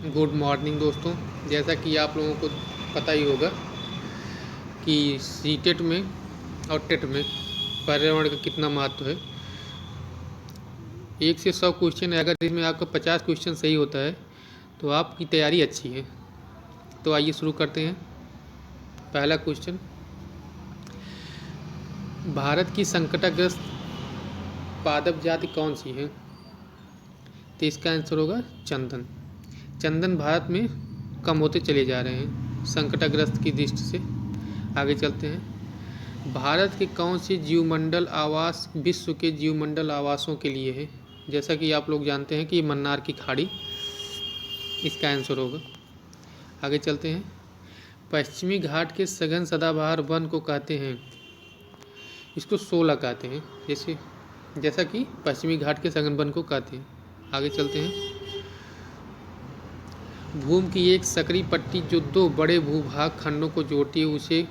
Good morning दोस्तों। जैसा कि आप लोगों को पता ही होगा कि सीटेट में और टेट में पर्यावरण का कितना महत्व है। 1 से 100 क्वेश्चन है, अगर इसमें आपका 50 क्वेश्चन सही होता है तो आपकी तैयारी अच्छी है। तो आइए शुरू करते हैं। पहला क्वेश्चन, भारत की संकटग्रस्त पादप जाति कौन सी है? तो इसका आंसर होगा चंदन। चंदन भारत में कम होते चले जा रहे हैं संकटग्रस्त की दृष्टि से। आगे चलते हैं। भारत के कौन से जीवमंडल आवास विश्व के जीवमंडल आवासों के लिए है? जैसा कि आप लोग जानते हैं कि मन्नार की खाड़ी इसका आंसर होगा। आगे चलते हैं। पश्चिमी घाट के सघन सदाबहार वन को कहते हैं, इसको शोला कहते हैं, जैसा कि पश्चिमी घाट के सघन वन को कहते हैं। आगे चलते हैं। भूमि की एक सकरी पट्टी जो 2 बड़े भूभाग खंडों को जोड़ती है उसे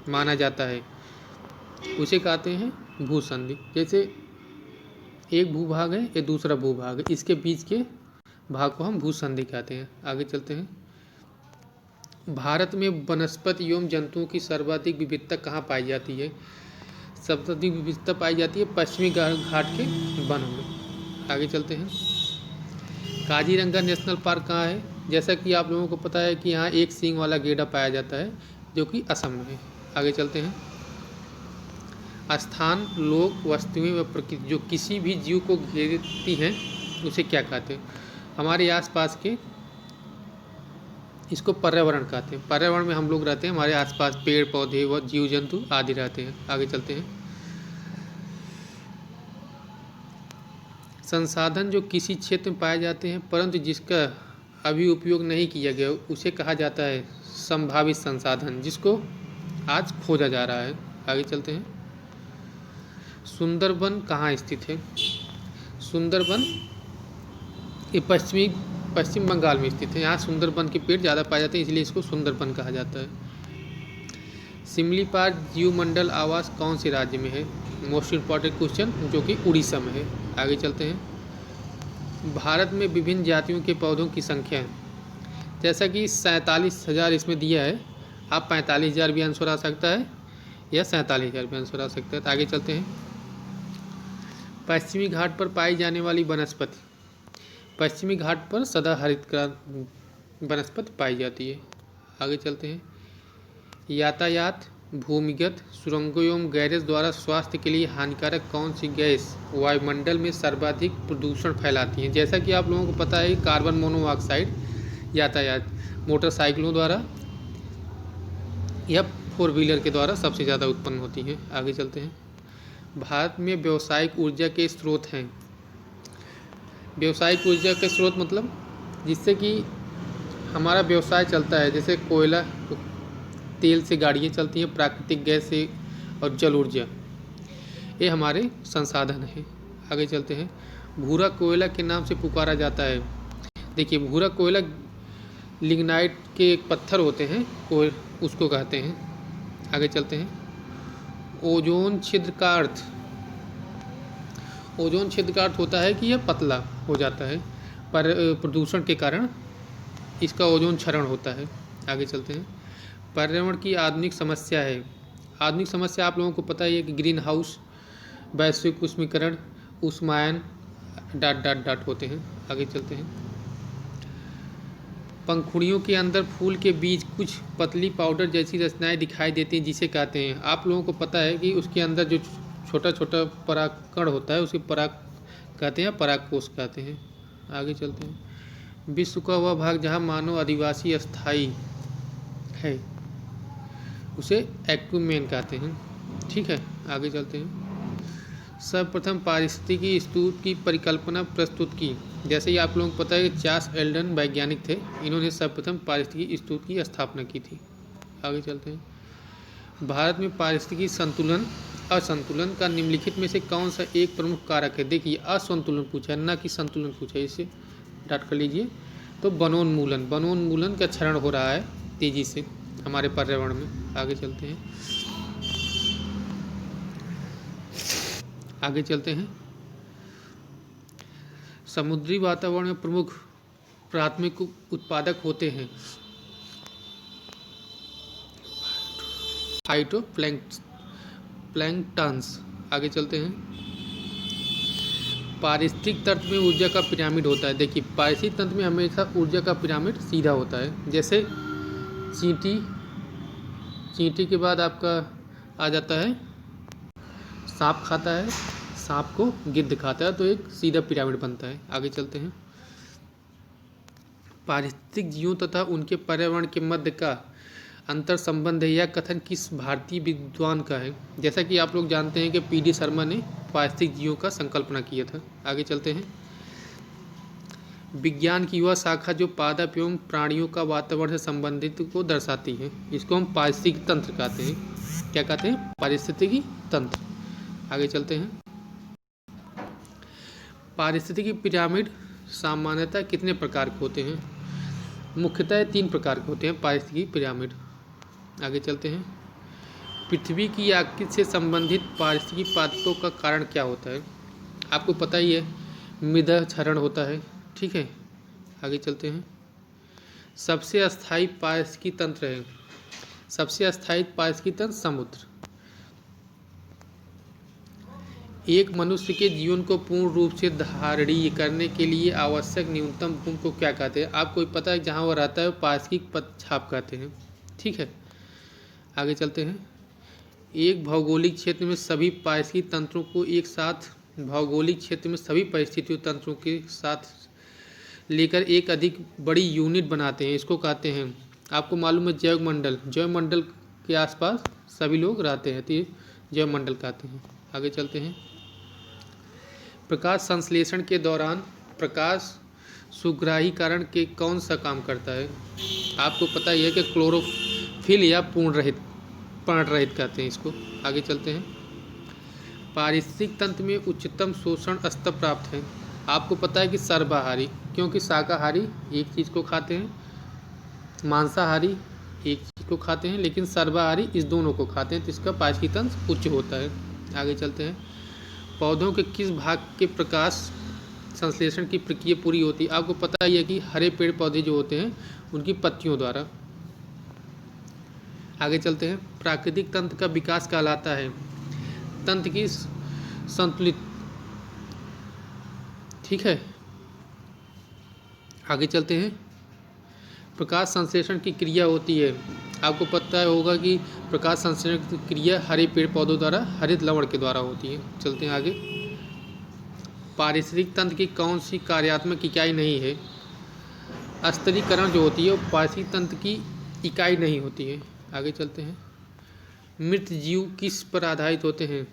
माना जाता है, उसे कहते हैं भूसंधि। जैसे एक भूभाग है, ये दूसरा भूभाग है, इसके बीच के भाग को हम भूसंधि कहते हैं। आगे चलते हैं। भारत में वनस्पति एवं जंतुओं की सर्वाधिक विविधता कहाँ पाई जाती है? सर्वाधिक विविधता पाई जाती है पश्चिमी घाट के वनों में। आगे चलते हैं। काजीरंगा नेशनल पार्क कहाँ है? जैसा कि आप लोगों को पता है कि यहाँ एक सींग वाला गेंडा पाया जाता है जो कि असम में है। आगे चलते हैं। स्थान, लोग, वस्तुएं व प्रकृति जो किसी भी जीव को घेरती हैं उसे क्या कहते हैं? हमारे आसपास के, इसको पर्यावरण कहते हैं। पर्यावरण में हम लोग रहते हैं, हमारे आसपास पेड़ पौधे व जीव जंतु आदि रहते हैं। आगे चलते हैं। संसाधन जो किसी क्षेत्र में पाए जाते हैं परंतु जिसका अभी उपयोग नहीं किया गया उसे कहा जाता है संभावित संसाधन, जिसको आज खोजा जा रहा है। आगे चलते हैं। सुंदरबन कहाँ स्थित है? सुंदरबन ये पश्चिम बंगाल में स्थित है। यहाँ सुंदरबन के पेड़ ज़्यादा पाए जाते हैं, इसलिए इसको सुंदरबन कहा जाता है। सिमलीपाल जीवमंडल आवास कौन से राज्य में है? मोस्ट इम्पॉर्टेंट क्वेश्चन, जो कि उड़ीसा में है। आगे चलते हैं। भारत में विभिन्न जातियों के पौधों की संख्या है, जैसा कि 47,000 इसमें दिया है। आप 45,000 भी आंसर आ सकता है या 47,000 भी आंसर आ सकता है। तो आगे चलते हैं। पश्चिमी घाट पर पाई जाने वाली वनस्पति, पश्चिमी घाट पर सदाहरित वनस्पति पाई जाती है। आगे चलते हैं। यातायात, भूमिगत सुरंगों एवं गैरेज द्वारा स्वास्थ्य के लिए हानिकारक कौन सी गैस वायुमंडल में सर्वाधिक प्रदूषण फैलाती है? जैसा कि आप लोगों को पता है कार्बन मोनोऑक्साइड यातायात मोटरसाइकिलों द्वारा या 4 व्हीलर के द्वारा सबसे ज़्यादा उत्पन्न होती है। आगे चलते हैं। भारत में व्यावसायिक ऊर्जा के स्रोत हैं। व्यावसायिक ऊर्जा के स्रोत मतलब जिससे कि हमारा व्यवसाय चलता है, जैसे कोयला, तेल से गाड़ियाँ चलती हैं, प्राकृतिक गैस से और जल ऊर्जा, ये हमारे संसाधन हैं। आगे चलते हैं। भूरा कोयला के नाम से पुकारा जाता है। देखिए, भूरा कोयला लिग्नाइट के एक पत्थर होते हैं, उसको कहते हैं। आगे चलते हैं। ओजोन छिद्र का अर्थ, ओजोन छिद्र का अर्थ होता है कि यह पतला हो जाता है, पर प्रदूषण के कारण इसका ओजोन क्षरण होता है। आगे चलते हैं। पर्यावरण की आधुनिक समस्या है। आधुनिक समस्या आप लोगों को पता ही है कि ग्रीन हाउस, वैश्विक उष्मीकरण, उष्मायन डॉट होते हैं। आगे चलते हैं। पंखुड़ियों के अंदर फूल के बीच कुछ पतली पाउडर जैसी रचनाएं दिखाई देती हैं, जिसे कहते हैं, आप लोगों को पता है कि उसके अंदर जो छोटा छोटा परागकण होता है उसे पराग कहते हैं, परागकोश कहते हैं। आगे चलते हैं। विश्व का वह भाग जहाँ मानव आदिवासी स्थायी है उसे एक्वेमेन कहते हैं। ठीक है, आगे चलते हैं। सर्वप्रथम पारिस्थितिकी स्तूप की परिकल्पना प्रस्तुत की। जैसे ही आप लोगों को पता है कि चार्ल्स एल्डन वैज्ञानिक थे, इन्होंने सर्वप्रथम पारिस्थितिकी स्तूप की स्थापना की थी। आगे चलते हैं। भारत में पारिस्थितिकी संतुलन असंतुलन का निम्नलिखित में से कौन सा एक प्रमुख कारक है? देखिए, असंतुलन पूछा है, ना कि संतुलन पूछा है, इसे डाट कर लीजिए। तो वनोन्मूलन का क्षरण हो रहा है तेजी से हमारे पर्यावरण में। आगे चलते हैं। आगे चलते हैं। समुद्री वातावरण में प्रमुख प्राथमिक उत्पादक होते हैं। फाइटोप्लैंक्टन्स। आगे चलते हैं। पारिस्थितिक तंत्र में ऊर्जा का पिरामिड होता है। देखिए, पारिस्थितिक तंत्र में हमेशा ऊर्जा का पिरामिड सीधा होता है। जैसे चींटी, चींटी के बाद आपका आ जाता है सांप, खाता है सांप को गिद्ध खाता है, तो एक सीधा पिरामिड बनता है। आगे चलते हैं। पारिस्थितिक जीवों तथा उनके पर्यावरण के मध्य का अंतर संबंध है, यह कथन किस भारतीय विद्वान का है? जैसा कि आप लोग जानते हैं कि पी.डी. शर्मा ने पारिस्थितिक जीवों का संकल्पना किया था। आगे चलते हैं। विज्ञान की वह शाखा जो पादप एवं प्राणियों का वातावरण से संबंधित को दर्शाती है, इसको हम पारिस्थितिक तंत्र कहते हैं। क्या कहते हैं? पारिस्थितिकी तंत्र। आगे चलते हैं। पारिस्थितिकी पिरामिड सामान्यतः कितने प्रकार के होते हैं? मुख्यतः 3 प्रकार के होते हैं पारिस्थितिकी पिरामिड। आगे चलते हैं। पृथ्वी की आकृति से संबंधित पारिस्थितिकी पादपों का कारण क्या होता है? आपको पता ही है, मृदा क्षरण होता है। ठीक है, आगे चलते हैं। सबसे अस्थायी पारिस्थितिकी तंत्र है, सबसे अस्थायी पारिस्थितिकी तंत्र समुद्र। एक मनुष्य के जीवन को पूर्ण रूप से धारणीय करने के लिए आवश्यक न्यूनतम भूमि को क्या कहते हैं? आपको पता है जहाँ वह रहता है वो पारिस्थितिक पदछाप कहते हैं। ठीक है, आगे चलते हैं। एक भौगोलिक क्षेत्र में सभी पारिस्थितिक तंत्रों को एक साथ, भौगोलिक क्षेत्र में सभी परिस्थितियों तंत्रों के साथ लेकर एक अधिक बड़ी यूनिट बनाते हैं, इसको कहते हैं, आपको मालूम है, जैव मंडल। जैव मंडल के आसपास सभी लोग रहते हैं, तो जैव मंडल कहते हैं। आगे चलते हैं। प्रकाश संश्लेषण के दौरान प्रकाश सुग्राहीकरण के कौन सा काम करता है? आपको पता ही है कि क्लोरोफिल या पर्णरहित कहते हैं इसको। आगे चलते हैं। पारिस्थितिक तंत्र में उच्चतम शोषण स्तर प्राप्त है। आपको पता है कि सर्वाहारी, क्योंकि शाकाहारी एक चीज़ को खाते हैं, मांसाहारी एक चीज़ को खाते हैं, लेकिन सर्वाहारी इस दोनों को खाते हैं, तो इसका पारिस्थितिक तंत्र उच्च होता है। आगे चलते हैं। पौधों के किस भाग के प्रकाश संश्लेषण की प्रक्रिया पूरी होती है? आपको पता ही है कि हरे पेड़ पौधे जो होते हैं उनकी पत्तियों द्वारा। आगे चलते हैं। प्राकृतिक तंत्र का विकास कहलाता है तंत्र की संतुलित। ठीक है, आगे चलते हैं। प्रकाश संश्लेषण की क्रिया होती है, आपको पता होगा कि प्रकाश संश्लेषण की क्रिया हरे पेड़ पौधों द्वारा हरित लवण के द्वारा होती है। चलते हैं आगे। पारिस्थितिक तंत्र की कौन सी कार्यात्मक इकाई नहीं है? स्तरीकरण जो होती है वो पारिस्थितिक तंत्र की इकाई नहीं होती है। आगे चलते हैं। मृत जीव किस पर आधारित होते हैं?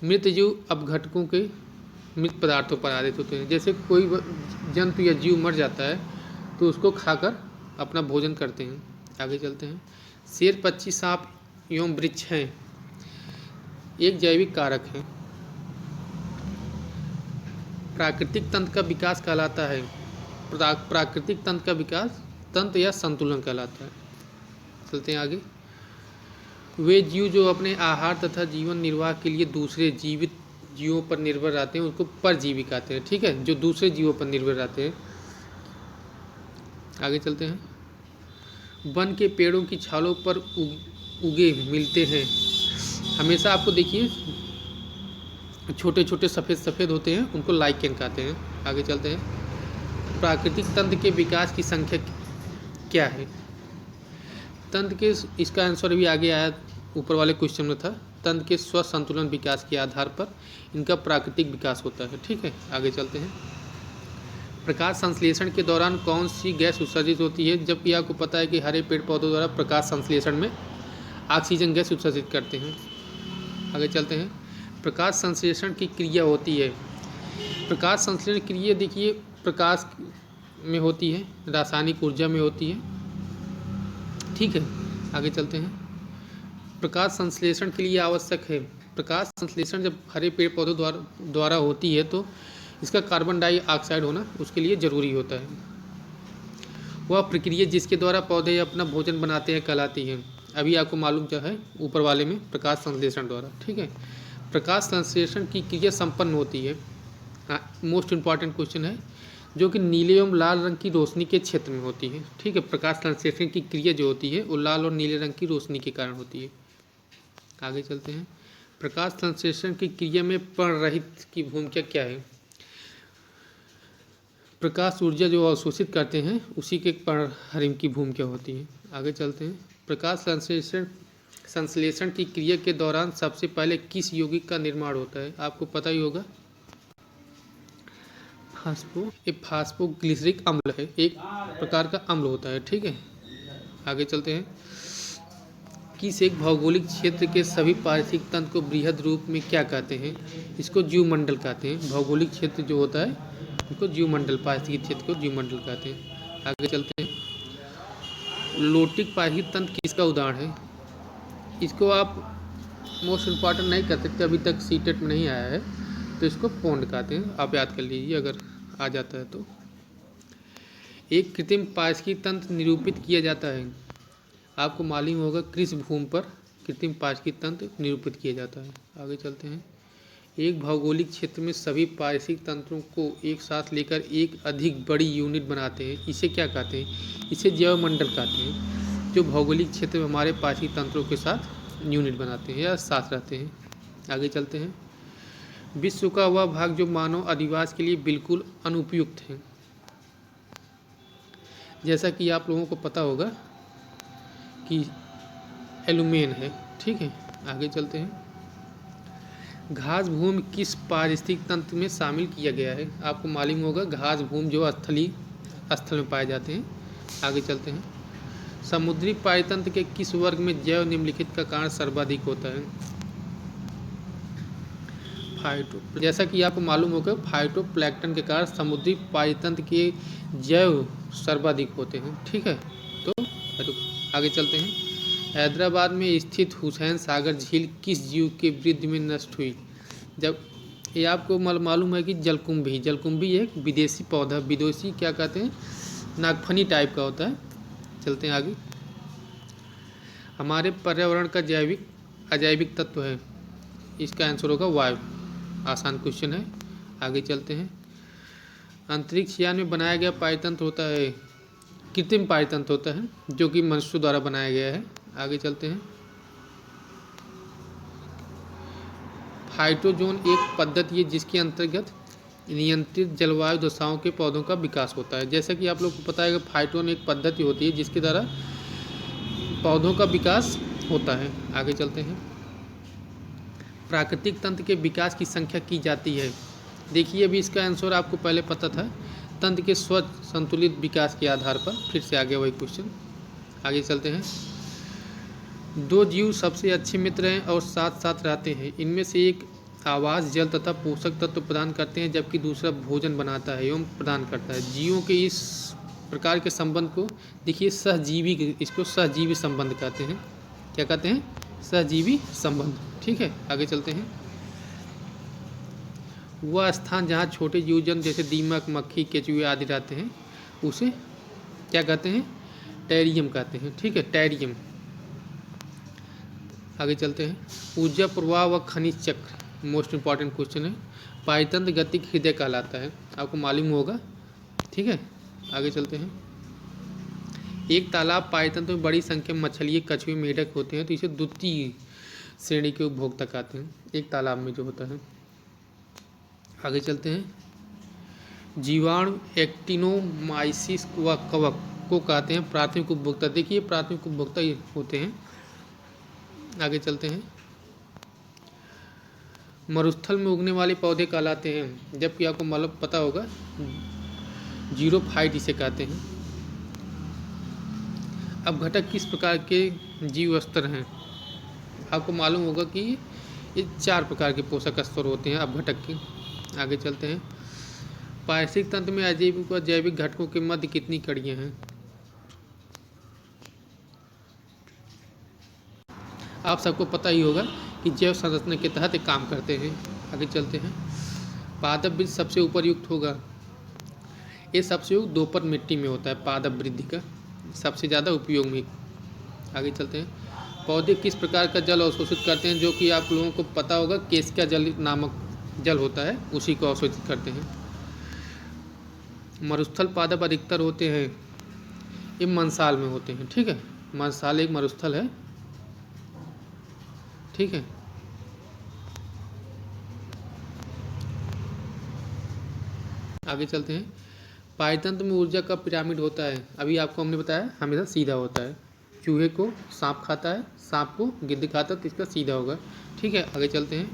मृत जीव अपघटकों के मृत पदार्थों पर आधारित होते हैं। जैसे कोई जंतु या जीव मर जाता है तो उसको खाकर अपना भोजन करते हैं। आगे चलते हैं। शेर, पक्षी, सांप एवं वृक्ष हैं, एक जैविक कारक है। प्राकृतिक तंत्र का विकास कहलाता है, प्राकृतिक तंत्र का विकास तंत्र या संतुलन कहलाता है। चलते हैं आगे। वे जीव जो अपने आहार तथा जीवन निर्वाह के लिए दूसरे जीवित जीवों पर निर्भर रहते हैं उनको परजीवी कहते हैं। ठीक है, जो दूसरे जीवों पर निर्भर रहते हैं। आगे चलते हैं। वन के पेड़ों की छालों पर उगे मिलते हैं। हमेशा आपको देखिए छोटे छोटे सफ़ेद सफ़ेद होते हैं, उनको लाइकेन कहते हैं। आगे चलते हैं। प्राकृतिक तंत्र के विकास की संख्या क्या है? तंत्र के, इसका आंसर भी आगे आया, ऊपर वाले क्वेश्चन में था। तंत्र के स्वसंतुलन विकास के आधार पर इनका प्राकृतिक विकास होता है। ठीक है, आगे चलते हैं। प्रकाश संश्लेषण के दौरान कौन सी गैस उत्सर्जित होती है? जबकि आपको पता है कि हरे पेड़ पौधों द्वारा प्रकाश संश्लेषण में ऑक्सीजन गैस उत्सर्जित करते हैं। आगे चलते हैं। प्रकाश संश्लेषण की क्रिया होती है, प्रकाश संश्लेषण क्रिया देखिए प्रकाश में होती है, रासायनिक ऊर्जा में होती है। ठीक है, आगे चलते हैं। प्रकाश संश्लेषण के लिए आवश्यक है, प्रकाश संश्लेषण जब हरे पेड़ पौधों द्वारा होती है तो इसका कार्बन डाइऑक्साइड होना उसके लिए ज़रूरी होता है। वह प्रक्रिया जिसके द्वारा पौधे अपना भोजन बनाते हैं कहलाती है। अभी आपको मालूम क्या है ऊपर वाले में, प्रकाश संश्लेषण द्वारा। ठीक है, प्रकाश संश्लेषण की क्रिया संपन्न होती है। मोस्ट इम्पॉर्टेंट क्वेश्चन है, जो कि नीले एवं लाल रंग की रोशनी के क्षेत्र में होती है। ठीक है, प्रकाश संश्लेषण की क्रिया जो होती है वो लाल और नीले रंग की रोशनी के कारण होती है। आगे चलते हैं। प्रकाश संश्लेषण की क्रिया में पर्णरहित की भूमिका क्या है? प्रकाश ऊर्जा जो अवशोषित करते हैं उसी के पर्णहरित की भूमिका होती है। आगे चलते हैं। प्रकाश संश्लेषण की क्रिया के दौरान सबसे पहले किस यौगिक का निर्माण होता है? आपको पता ही होगा, फास्फोग्लिसरिक अम्ल है, एक प्रकार का अम्ल होता है। ठीक है, आगे चलते हैं। किस एक भौगोलिक क्षेत्र के सभी पारिस्थितिक तंत्र को बृहद रूप में क्या कहते हैं? इसको जीवमंडल कहते हैं। भौगोलिक क्षेत्र जो होता है इसको जीवमंडल, पारिस्थितिक क्षेत्र को जीवमंडल कहते हैं। आगे चलते हैं। लोटिक पारिस्थितिक तंत्र किसका उदाहरण है? इसको आप मोस्ट इम्पॉर्टेंट नहीं कर सकते, अभी तक सीटेट में नहीं आया है, तो इसको पौंड कहते हैं। आप याद कर लीजिए अगर आ जाता है तो। एक कृत्रिम पारिस्थितिक तंत्र निरूपित किया जाता है। आपको मालूम होगा कृषि भूमि पर कृत्रिम पारिस्थितिक तंत्र निरूपित किया जाता है। आगे चलते हैं। एक भौगोलिक क्षेत्र में सभी पारिस्थितिक तंत्रों को एक साथ लेकर एक अधिक बड़ी यूनिट बनाते हैं, इसे क्या कहते हैं? इसे जैवमंडल कहते हैं, जो भौगोलिक क्षेत्र में हमारे पारिस्थितिक तंत्रों के साथ यूनिट बनाते हैं या साथ रहते हैं। आगे चलते हैं। विश्व का वह भाग जो मानव अधिवास के लिए बिल्कुल अनुपयुक्त है। जैसा कि आप लोगों को पता होगा कि एलुमेन है। ठीक है, आगे चलते हैं। घास भूमि किस पारिस्थितिक तंत्र में शामिल किया गया है? आपको मालूम होगा घास भूमि जो स्थल में पाए जाते हैं। आगे चलते हैं। समुद्री पारितंत्र के किस वर्ग में जैव निम्नलिखित का कारण सर्वाधिक होता है? जैसा कि आपको मालूम होगा फाइटोप्लैंक्टन के कारण समुद्री पारितंत्र के जैव सर्वाधिक होते हैं। ठीक है, तो आगे चलते हैं। हैदराबाद में स्थित हुसैन सागर झील किस जीव के वृद्धि में नष्ट हुई? जब ये आपको मालूम है कि जलकुंभी एक विदेशी पौधा, विदेशी क्या कहते हैं, नागफनी टाइप का होता है। चलते हैं आगे। हमारे पर्यावरण का जैविक अजैविक तत्व है, इसका आंसर होगा वायु। आसान क्वेश्चन है। आगे चलते हैं। अंतरिक्ष यान में बनाया गया पारितंत्र होता है, कृत्रिम पारितंत्र होता है, जो कि मनुष्यों द्वारा बनाया गया है। आगे चलते हैं। फाइटोजोन एक पद्धति है जिसके अंतर्गत नियंत्रित जलवायु दशाओं के पौधों का विकास होता है। जैसा कि आप लोग को पता है कि फाइटोन एक पद्धति होती है जिसके द्वारा पौधों का विकास होता है। आगे चलते हैं। प्राकृतिक तंत्र के विकास की संख्या की जाती है। देखिए अभी इसका आंसर आपको पहले पता था, तंत्र के स्वच्छ संतुलित विकास के आधार पर। फिर से आ गया वही क्वेश्चन। आगे चलते हैं। दो जीव सबसे अच्छे मित्र हैं और साथ साथ रहते हैं। इनमें से एक आवास, जल तथा पोषक तत्व प्रदान करते हैं, जबकि दूसरा भोजन बनाता है एवं प्रदान करता है। जीवों के इस प्रकार के संबंध को देखिए सहजीवी, इसको सहजीवी संबंध कहते हैं। क्या कहते हैं? सहजीवी संबंध। ठीक है, आगे चलते हैं। वह स्थान जहाँ छोटे जीव जंतु जैसे दीमक, मक्खी, केचुए आदि रहते हैं उसे क्या कहते हैं? टेरियम कहते हैं। ठीक है, टेरियम। आगे चलते हैं। ऊर्जा प्रवाह व खनिज चक्र मोस्ट इंपॉर्टेंट क्वेश्चन है। पारितंत्र गतिक हृदय कहलाता है, आपको मालूम होगा। ठीक है, आगे चलते हैं। एक तालाब पारितंत्र में बड़ी संख्या में मछली, कछुए, मेढक होते हैं, तो इसे द्वितीय श्रेणी के उपभोक्ता कहते हैं, एक तालाब में जो होता है। आगे चलते हैं। जीवाणु एक्टिनोमाइसिस व कवक को कहते हैं प्राथमिक उपभोक्ता। देखिए प्राथमिक उपभोक्ता ये होते हैं। आगे चलते हैं। मरुस्थल में उगने वाले पौधे कहलाते हैं, जबकि आपको मतलब पता होगा जीरोफाइट इसे कहते हैं। अपघटक किस प्रकार के जीव स्तर हैं? आपको मालूम होगा कि ये 4 प्रकार के पोषक स्तर होते हैं अपघटक के। आगे चलते हैं। पारिस्थितिक तंत्र में अजैविक व जैविक घटकों के मध्य कितनी कड़ियाँ हैं? आप सबको पता ही होगा कि जैव संरचना के तहत एक काम करते हैं। आगे चलते हैं। पादप वृद्धि सबसे उपयुक्त होगा, ये सबसे दोपट मिट्टी में होता है। पादप वृद्धि का सबसे ज़्यादा उपयोग में। आगे चलते हैं। पौधे किस प्रकार का जल अवशोषित करते हैं? जो कि आप लोगों को पता होगा केशिका जल नामक जल होता है, उसी को अवशोषित करते हैं। मरुस्थल पादप अधिकतर होते हैं, ये मंसाल में होते हैं। ठीक है, मंसाल एक मरुस्थल है। ठीक है, आगे चलते हैं। पायतंत्र में ऊर्जा का पिरामिड होता है, अभी आपको हमने बताया हमेशा सीधा होता है। चूहे को सांप खाता है, सांप को गिद्ध खाता है, तो इसका सीधा होगा। ठीक है, आगे चलते हैं।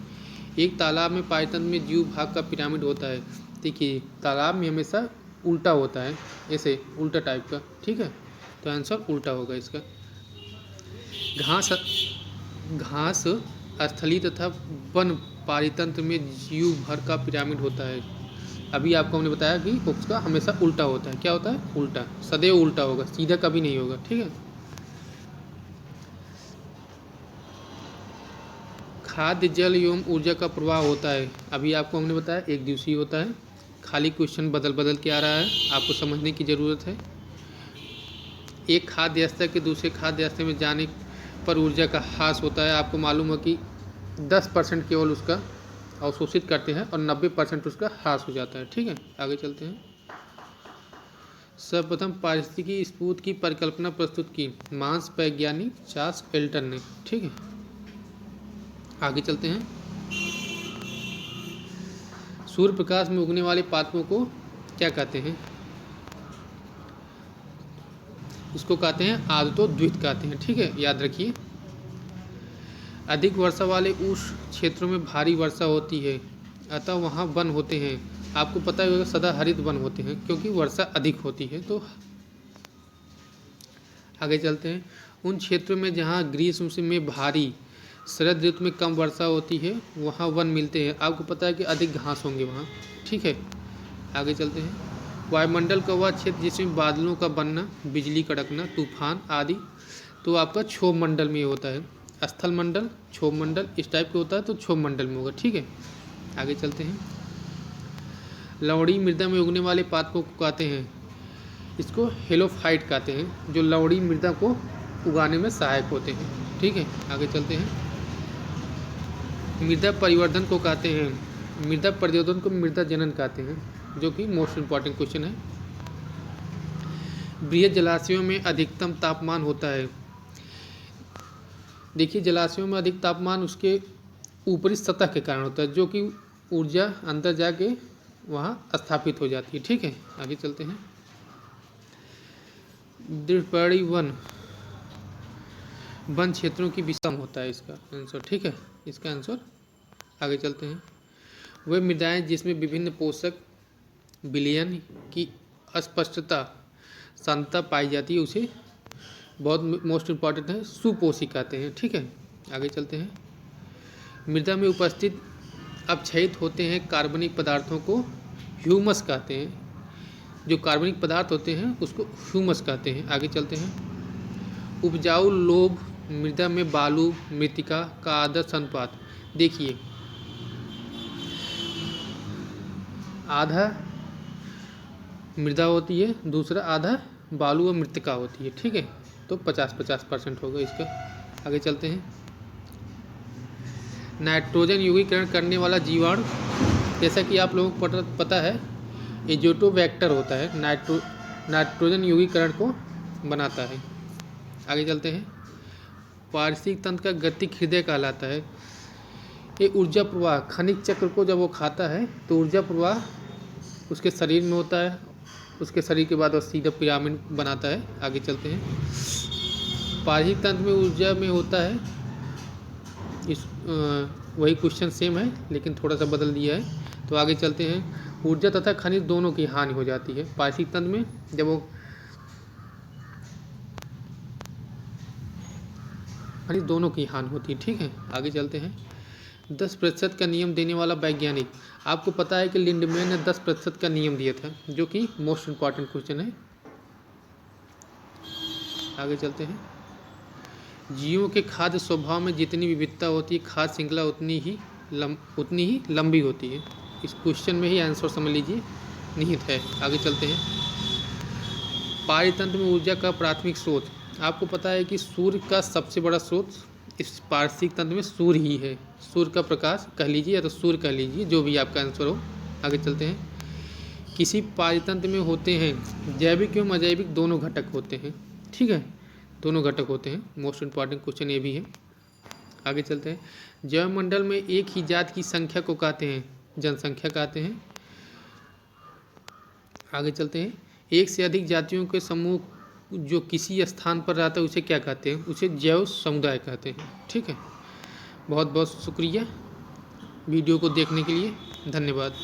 एक तालाब में पायतंत्र में जीव भाग का पिरामिड होता है। देखिए तालाब में हमेशा उल्टा होता है, ऐसे उल्टा टाइप का। ठीक है, तो आंसर उल्टा होगा इसका। घास स्थली तथा वन पारितंत्र में जीव भर का पिरामिड होता है। अभी आपको हमने बताया कि उसका हमेशा उल्टा होता है। क्या होता है? उल्टा, सदैव उल्टा होगा, सीधा कभी नहीं होगा। ठीक है, खाद्य जल एवं ऊर्जा का प्रवाह होता है। अभी आपको हमने बताया एक दिवसीय होता है। खाली क्वेश्चन बदल बदल के आ रहा है, आपको समझने की ज़रूरत है। एक खाद्य स्तर के दूसरे खाद्य स्तर में जाने पर ऊर्जा का ह्रास होता है। आपको मालूम है कि 10% केवल उसका अवशोषित करते हैं और 90% उसका ह्रास हो जाता है। ठीक है, आगे चलते हैं। सर्वप्रथम पारिस्थितिकी स्फूर्त की परिकल्पना प्रस्तुत की मांस वैज्ञानिक चार्ल्स एल्टन ने। ठीक है, आगे चलते हैं। सूर्य प्रकाश में उगने वाले पादपों को क्या कहते हैं? इसको कहते हैं आर्द्रोद्भिद कहते हैं। ठीक है, याद रखिए। अधिक वर्षा वाले उष्ण क्षेत्रों में भारी वर्षा होती है, अतः वहाँ वन होते हैं। आपको पता होगा सदा हरित वन होते हैं क्योंकि वर्षा अधिक होती है। तो आगे चलते हैं। उन क्षेत्रों में जहाँ ग्रीष्म में भारी, शरद ऋतु में कम वर्षा होती है, वहाँ वन मिलते हैं। आपको पता है कि अधिक घास होंगे वहाँ। ठीक है, आगे चलते हैं। वायुमंडल का वह क्षेत्र जिसमें बादलों का बनना, बिजली कड़कना, तूफान आदि, तो आपका क्षोभ मंडल में होता है। स्थल मंडल, क्षोभ मंडल इस टाइप का होता है, तो क्षोभ मंडल में होगा। ठीक है, आगे चलते हैं। लवणी मृदा में उगने वाले पादपों को कहते हैं, इसको हेलोफाइट कहते हैं, जो लवणी मृदा को उगाने में सहायक होते हैं। ठीक है, आगे चलते हैं। मृदा परिवर्धन को कहते हैं, मृदा परिवर्धन को मृदा जनन कहते हैं, जो कि मोस्ट इम्पॉर्टेंट क्वेश्चन है। बृहद जलाशयों में अधिकतम तापमान होता है। देखिए जलाशयों में अधिक तापमान उसके ऊपरी सतह के कारण होता है, जो कि ऊर्जा अंदर जाके वहाँ स्थापित हो जाती है। ठीक है, आगे चलते हैं। दृढ़पड़ी वन क्षेत्रों की विषम होता है इसका आंसर। ठीक है, इसका आंसर। आगे चलते हैं। वे मृदाएं जिसमें विभिन्न पोषक विलयन की अस्पष्टता सांद्रता पाई जाती है, उसे बहुत मोस्ट इम्पॉर्टेंट है, सुपोषी कहते हैं। ठीक है, आगे चलते हैं। मृदा में उपस्थित अपक्षयित होते हैं कार्बनिक पदार्थों को ह्यूमस कहते हैं। जो कार्बनिक पदार्थ होते हैं उसको ह्यूमस कहते हैं। आगे चलते हैं। उपजाऊ लोभ मृदा में बालू मृतिका का आदर्श अनुपात। देखिए आधा मृदा होती है, दूसरा आधा बालू और मृतिका होती है। ठीक है, तो 50-50% होगा इसका। आगे चलते हैं। नाइट्रोजन यौगीकरण करने वाला जीवाणु, जैसा कि आप लोगों को पता है एजोटोबैक्टर होता है, नाइट्रोजन यौगीकरण को बनाता है। आगे चलते हैं। पारिस्थितिक तंत्र का गतिक हृदय कहलाता है। ये ऊर्जा प्रवाह, खनिज चक्र को जब वो खाता है तो ऊर्जा प्रवाह उसके शरीर में होता है, उसके शरीर के बाद वो सीधा पिरामिड बनाता है। आगे चलते हैं। पारिस्थितिक तंत्र में ऊर्जा में होता है, इस वही क्वेश्चन सेम है लेकिन थोड़ा सा बदल दिया है। तो आगे चलते हैं। ऊर्जा तथा खनिज दोनों की हानि हो जाती है पारिस्थितिक तंत्र में, जब वो खनिज दोनों की हानि होती है। ठीक है, आगे चलते हैं। 10% का नियम देने वाला वैज्ञानिक, आपको पता है कि लिंडमैन ने 10% का नियम दिया था, जो कि मोस्ट इम्पॉर्टेंट क्वेश्चन है। आगे चलते हैं। जीवों के खाद्य स्वभाव में जितनी विविधता होती है, खाद्य श्रृंखला उतनी ही लंबी होती है। इस क्वेश्चन में ही आंसर समझ लीजिए निहित है। आगे चलते हैं। पारितंत्र में ऊर्जा का प्राथमिक स्रोत, आपको पता है कि सूर्य का सबसे बड़ा स्रोत इस पारिस्थितिक तंत्र में सूर्य ही है। सूर्य का प्रकाश कह लीजिए या तो सूर्य कह लीजिए, जो भी आपका आंसर हो। आगे चलते हैं। किसी पारितंत्र में होते हैं, जैविक एवं अजैविक दोनों घटक होते हैं। ठीक है, दोनों घटक होते हैं। मोस्ट इम्पॉर्टेंट क्वेश्चन ये भी है। आगे चलते हैं। जैवमंडल में एक ही जात की संख्या को कहते हैं, जनसंख्या कहते हैं। आगे चलते हैं। एक से अधिक जातियों के समूह जो किसी स्थान पर रहता है उसे क्या कहते हैं? उसे जैव समुदाय कहते हैं। ठीक है, बहुत बहुत शुक्रिया वीडियो को देखने के लिए, धन्यवाद।